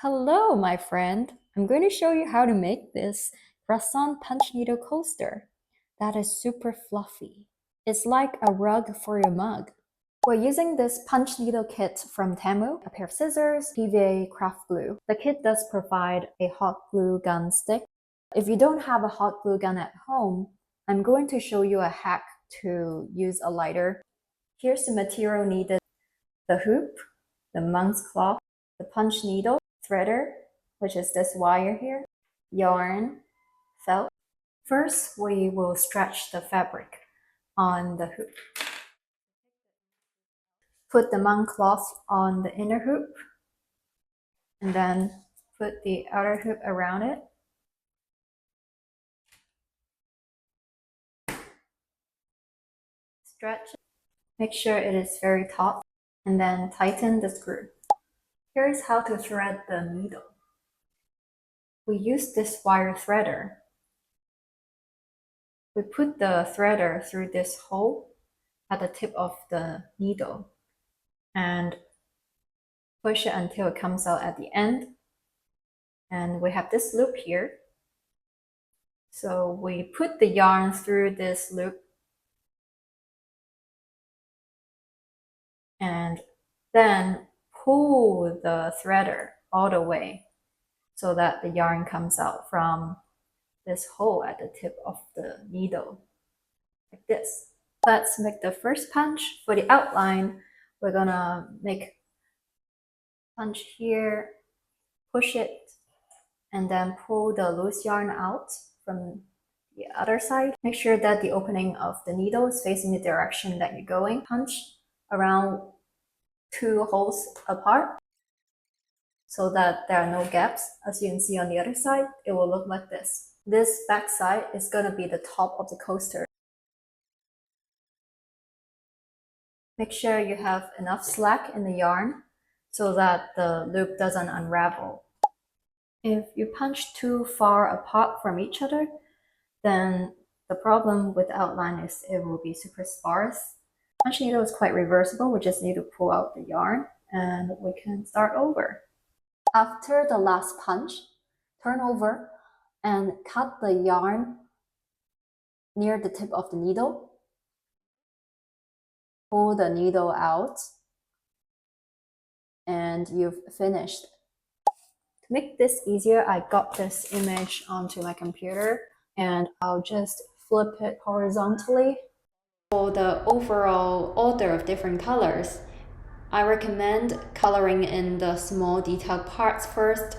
Hello, my friend. I'm going to show you how to make this croissant punch needle coaster that is super fluffy. It's like a rug for your mug. We're using this punch needle kit from Temu, a pair of scissors, PVA craft glue. The kit does provide a hot glue gun stick. If you don't have a hot glue gun at home, I'm going to show you a hack to use a lighter. Here's the material needed: the hoop, the monk's cloth, the punch needle, threader, which is this wire here, yarn, felt. First, we will stretch the fabric on the hoop. Put the monk cloth on the inner hoop, and then put the outer hoop around it. Stretch it. Make sure it is very taut, and then tighten the screw. Here's how to thread the needle. We use this wire threader. We put the threader through this hole at the tip of the needle and push it until it comes out at the end. And we have this loop here. So we put the yarn through this loop and then pull the threader all the way so that the yarn comes out from this hole at the tip of the needle, like this. Let's make the first punch. For the outline, we're gonna make punch here, push it, and then pull the loose yarn out from the other side. Make sure that the opening of the needle is facing the direction that you're going. Punch around 2 holes apart so that there are no gaps. As you can see on the other side, it will look like this. This back side is going to be the top of the coaster. Make sure you have enough slack in the yarn so that the loop doesn't unravel. If you punch too far apart from each other, then the problem with the outline is it will be super sparse. Punch needle is quite reversible. We just need to pull out the yarn and we can start over. After the last punch, turn over and cut the yarn near the tip of the needle. Pull the needle out and you've finished. To make this easier, I got this image onto my computer and I'll just flip it horizontally. For the overall order of different colors, I recommend coloring in the small detailed parts first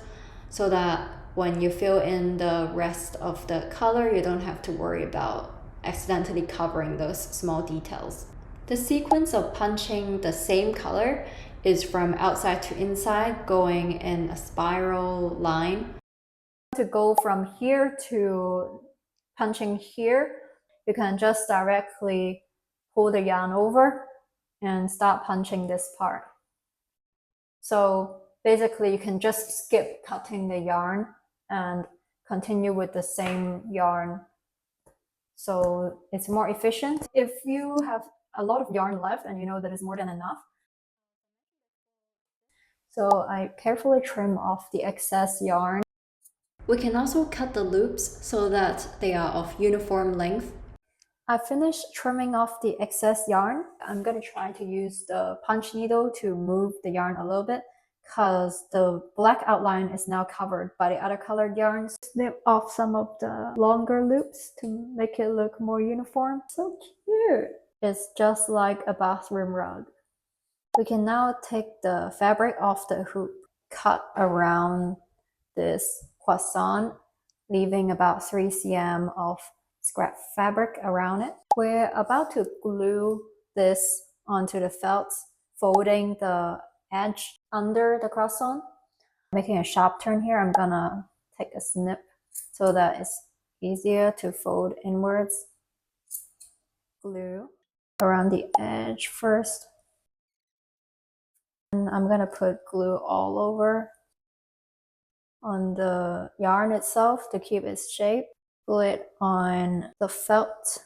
so that when you fill in the rest of the color, you don't have to worry about accidentally covering those small details. The sequence of punching the same color is from outside to inside, going in a spiral line. To go from here to punching here, you can just directly pull the yarn over and start punching this part. So basically you can just skip cutting the yarn and continue with the same yarn. So it's more efficient. If you have a lot of yarn left and you know that is more than enough, so I carefully trim off the excess yarn. We can also cut the loops so that they are of uniform length. I finished trimming off the excess yarn. I'm going to try to use the punch needle to move the yarn a little bit because the black outline is now covered by the other colored yarns. Snip off some of the longer loops to make it look more uniform. So cute! It's just like a bathroom rug. We can now take the fabric off the hoop, cut around this croissant, leaving about 3 cm of scrap fabric around it. We're about to glue this onto the felt, folding the edge under the croissant. Making a sharp turn here, I'm gonna take a snip so that it's easier to fold inwards. Glue around the edge first. And I'm gonna put glue all over on the yarn itself to keep its shape. Glue it on the felt.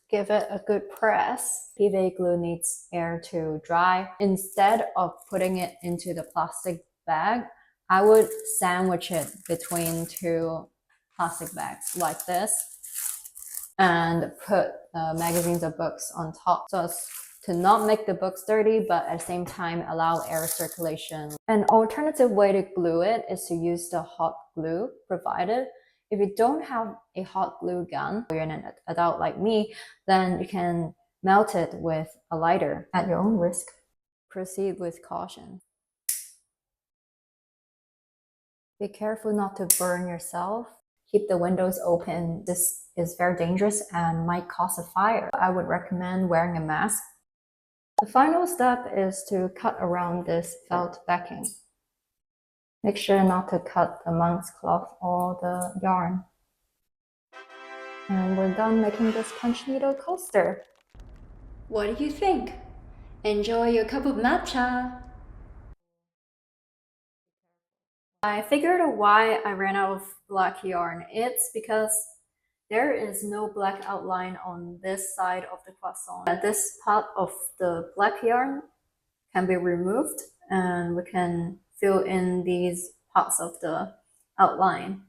Give it a good press. PVA glue needs air to dry. Instead of putting it into the plastic bag, I would sandwich it between two plastic bags like this and put magazines or books on top so as to not make the books dirty, but at the same time allow air circulation. An alternative way to glue it is to use the hot glue provided. If you don't have a hot glue gun, or you're an adult like me, then you can melt it with a lighter at your own risk. Proceed with caution. Be careful not to burn yourself. Keep the windows open. This is very dangerous and might cause a fire. I would recommend wearing a mask. The final step is to cut around this felt backing. Make sure not to cut the monk's cloth or the yarn. And we're done making this punch needle coaster. What do you think? Enjoy your cup of matcha! I figured out why I ran out of black yarn. It's because there is no black outline on this side of the croissant. This part of the black yarn can be removed and we can fill in these parts of the outline.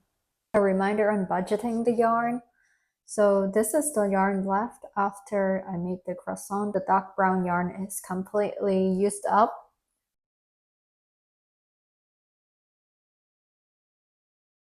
A reminder on budgeting the yarn. So this is the yarn left after I made the croissant. The dark brown yarn is completely used up.